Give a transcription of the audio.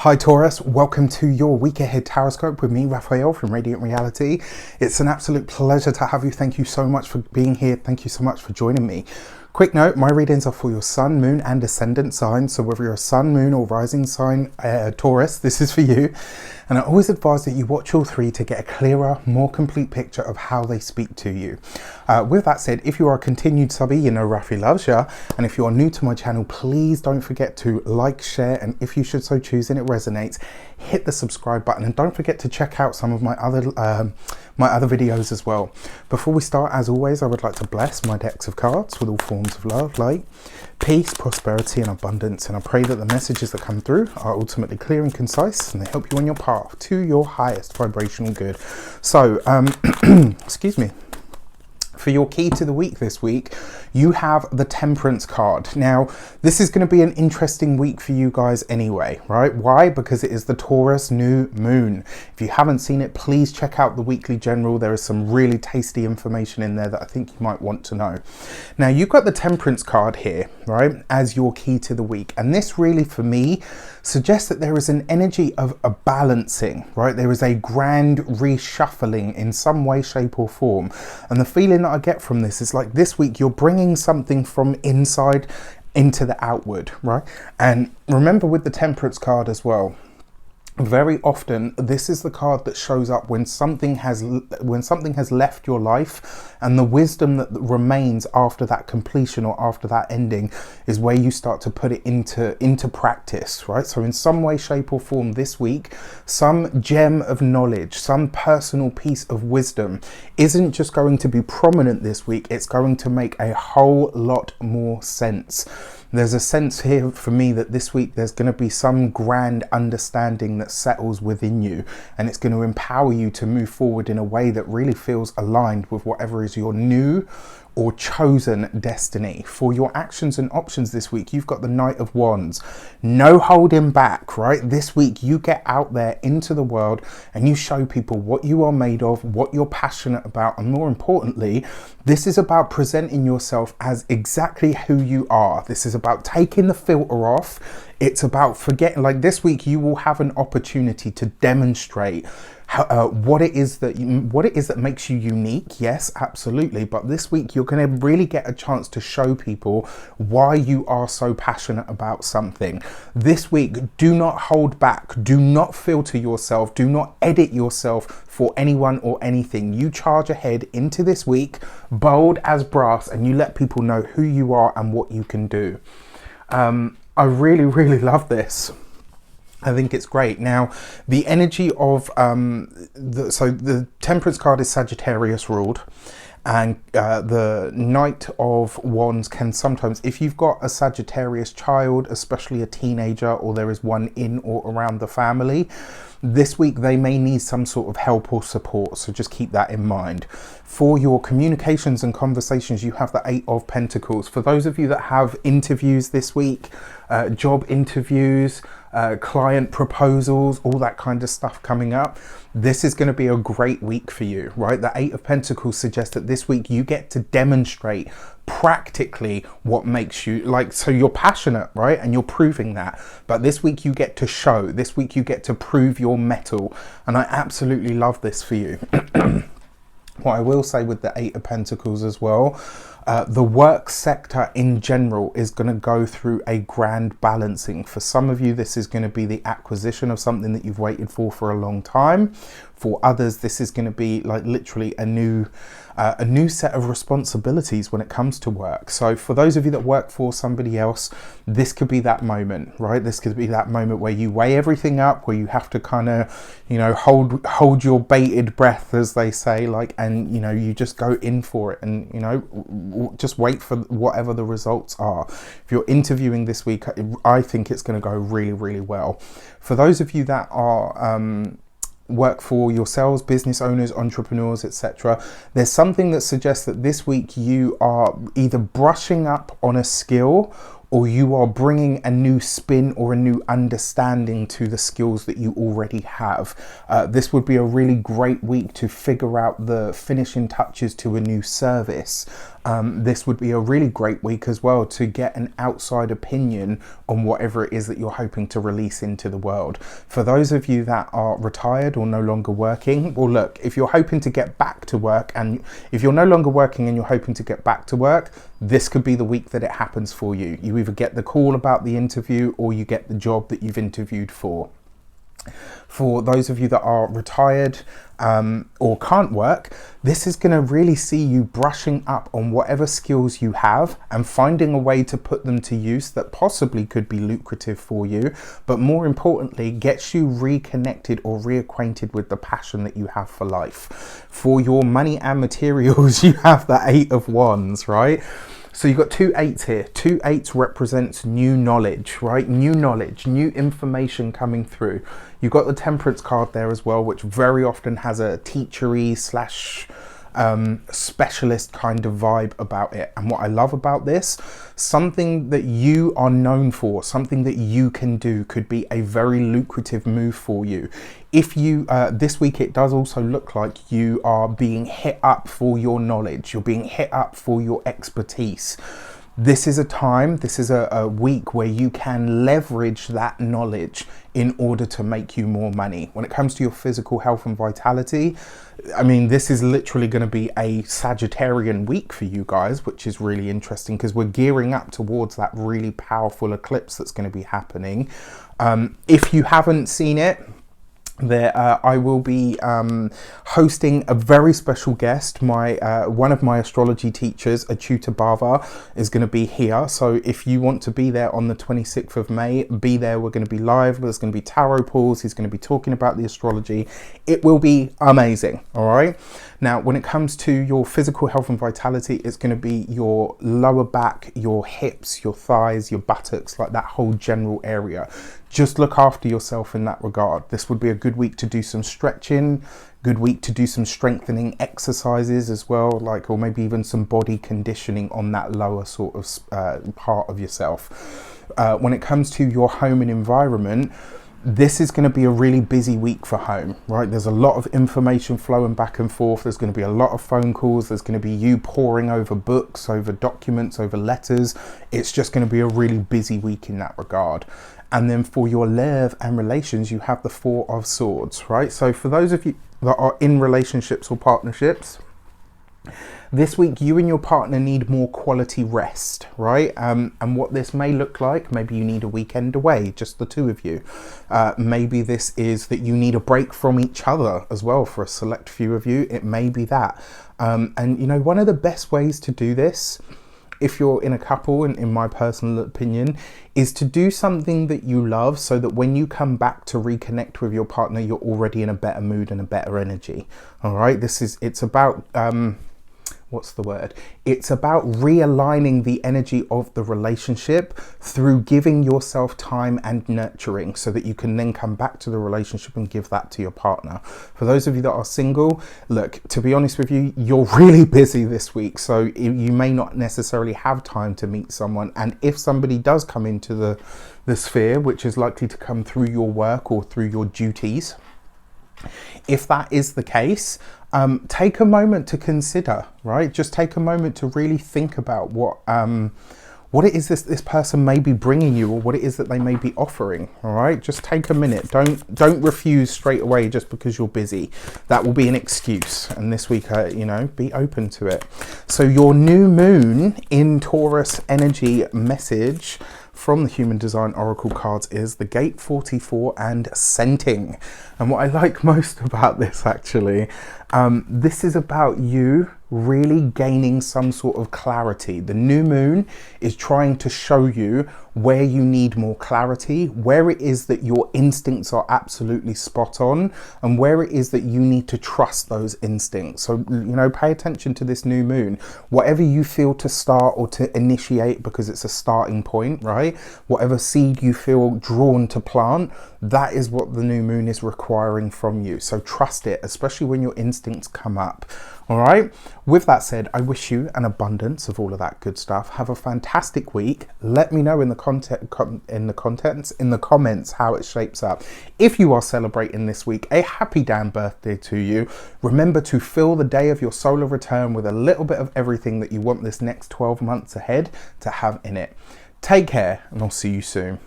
Hi Taurus, welcome to your week ahead Taroscope with me, Raphael from Reydiant Reality. It's an absolute pleasure to have you. Thank you so much for being here. Thank you so much for joining me. Quick note, my readings are for your sun, moon and ascendant sign. So whether you're a sun, moon or rising sign Taurus, this is for you. And I always advise that you watch all three to get a clearer, more complete picture of how they speak to you. With that said, if you are a continued subby, you know Rafi loves you. And if you are new to my channel, please don't forget to like, share, and if you should so choose and it resonates, hit the subscribe button and don't forget to check out some of my other videos as well. Before we start, as always, I would like to bless my decks of cards with all forms of love, light, peace, prosperity and abundance, and I pray that the messages that come through are ultimately clear and concise and they help you on your path to your highest vibrational good. So excuse me. For your key to the week this week, you have the Temperance card. Now, this is going to be an interesting week for you guys anyway, right? Why? Because it is the Taurus new moon. If you haven't seen it, please check out the weekly general. There is some really tasty information in there that I think you might want to know. Now, you've got the Temperance card here, right, as your key to the week. And this really, for me, suggests that there is an energy of a balancing, right? There is a grand reshuffling in some way, shape or form. And the feeling that I get from this is like this week you're bringing something from inside into the outward, right? And remember with the Temperance card as well, very often this is the card that shows up when something has left your life, and the wisdom that remains after that completion or after that ending is where you start to put it into practice, right? So in some way, shape or form this week, some gem of knowledge, some personal piece of wisdom isn't just going to be prominent this week, it's going to make a whole lot more sense. There's a sense here for me that this week there's going to be some grand understanding that settles within you, and it's going to empower you to move forward in a way that really feels aligned with whatever is your new or chosen destiny. For your actions and options this week, you've got the Knight of Wands. No holding back, right? This week you get out there into the world and you show people what you are made of, what you're passionate about, and more importantly, this is about presenting yourself as exactly who you are. This is about taking the filter off. It's about forgetting, like this week you will have an opportunity to demonstrate what it is that makes you unique. Yes, absolutely. But this week you're going to really get a chance to show people why you are so passionate about something. This week, do not hold back. Do not filter yourself. Do not edit yourself for anyone or anything. You charge ahead into this week, bold as brass, and you let people know who you are and what you can do. I really, really love this. I think it's great. Now, the energy of the Temperance card is Sagittarius ruled, and the Knight of Wands can sometimes, if you've got a Sagittarius child, especially a teenager, or there is one in or around the family, this week they may need some sort of help or support, so just keep that in mind. For your communications and conversations, you have the 8 of Pentacles. For those of you that have interviews this week, job interviews, client proposals, all that kind of stuff coming up, this is going to be a great week for you, right? The 8 of Pentacles suggests that this week you get to demonstrate practically what makes you, like, so you're passionate, right? And you're proving that, but this week you get to show, this week you get to prove your mettle, and I absolutely love this for you. What I will say with the 8 of Pentacles as well, the work sector in general is going to go through a grand balancing. For some of you, this is going to be the acquisition of something that you've waited for a long time. For others, this is going to be like literally a new set of responsibilities when it comes to work. So for those of you that work for somebody else, this could be that moment, right? This could be that moment where you weigh everything up, where you have to kind of, you know, hold your bated breath, as they say, like, and, you know, you just go in for it and, you know, just wait for whatever the results are. If you're interviewing this week, I think it's going to go really, really well. For those of you that are work for yourselves, business owners, entrepreneurs, etc., there's something that suggests that this week you are either brushing up on a skill or you are bringing a new spin or a new understanding to the skills that you already have. This would be a really great week to figure out the finishing touches to a new service. This would be a really great week as well to get an outside opinion on whatever it is that you're hoping to release into the world. For those of you that are retired or no longer working, well, look, if you're hoping to get back to work, and if you're no longer working and you're hoping to get back to work, this could be the week that it happens for you. You either get the call about the interview or you get the job that you've interviewed for. For those of you that are retired or can't work, this is going to really see you brushing up on whatever skills you have and finding a way to put them to use that possibly could be lucrative for you, but more importantly, gets you reconnected or reacquainted with the passion that you have for life. For your money and materials, you have the 8 of Wands, right? So you've got 2 8s here. 2 8s represents new knowledge, right? New knowledge, new information coming through. You've got the Temperance card there as well, which very often has a teachery slash specialist kind of vibe about it. And what I love about this, something that you are known for, something that you can do, could be a very lucrative move for you. If you this week, it does also look like you are being hit up for your knowledge, you're being hit up for your expertise. This is a time, this is a week where you can leverage that knowledge in order to make you more money. When it comes to your physical health and vitality, I mean, this is literally going to be a Sagittarian week for you guys, which is really interesting because we're gearing up towards that really powerful eclipse that's going to be happening. If you haven't seen it, there I will be hosting a very special guest. One of my astrology teachers, a tutor Bava, is going to be here. So if you want to be there on the 26th of May, be there. We're going to be live. There's going to be tarot pulls. He's going to be talking about the astrology. It will be amazing. All right. Now, when it comes to your physical health and vitality, it's going to be your lower back, your hips, your thighs, your buttocks, like that whole general area. Just look after yourself in that regard. This would be a good week to do some stretching, good week to do some strengthening exercises as well, like, or maybe even some body conditioning on that lower sort of part of yourself. When it comes to your home and environment, this is going to be a really busy week for home, right? There's a lot of information flowing back and forth. There's going to be a lot of phone calls. There's going to be you poring over books, over documents, over letters. It's just going to be a really busy week in that regard. And then for your love and relations, you have the 4 of Swords, right? So for those of you that are in relationships or partnerships, this week you and your partner need more quality rest, right? And what this may look like, maybe you need a weekend away, just the 2 of you. Maybe this is that you need a break from each other as well. For a select few of you, it may be that. And you know, one of the best ways to do this, if you're in a couple, and in my personal opinion, is to do something that you love, so that when you come back to reconnect with your partner, you're already in a better mood and a better energy. All right, it's about it's about realigning the energy of the relationship through giving yourself time and nurturing, so that you can then come back to the relationship and give that to your partner. For those of you that are single, look, to be honest with you, you're really busy this week, so you may not necessarily have time to meet someone. And if somebody does come into the sphere, which is likely to come through your work or through your duties, if that is the case, take a moment to consider, right? Just take a moment to really think about what it is this person may be bringing you, or what it is that they may be offering. All right, just take a minute. Don't refuse straight away just because you're busy. That will be an excuse. And this week, you know, be open to it. So your new moon in Taurus energy message from the Human Design Oracle cards is the Gate 44 and Scenting. And what I like most about this, actually, this is about you really gaining some sort of clarity. The new moon is trying to show you where you need more clarity, where it is that your instincts are absolutely spot on, and where it is that you need to trust those instincts. So, you know, pay attention to this new moon. Whatever you feel to start or to initiate, because it's a starting point, right? Whatever seed you feel drawn to plant, That is what the new moon is requiring from you. So trust it, especially when your instincts come up. All right. With that said, I wish you an abundance of all of that good stuff. Have a fantastic week. Let me know in the comments how it shapes up. If you are celebrating this week, a happy damn birthday to you. Remember to fill the day of your solar return with a little bit of everything that you want this next 12 months ahead to have in it. Take care, and I'll see you soon.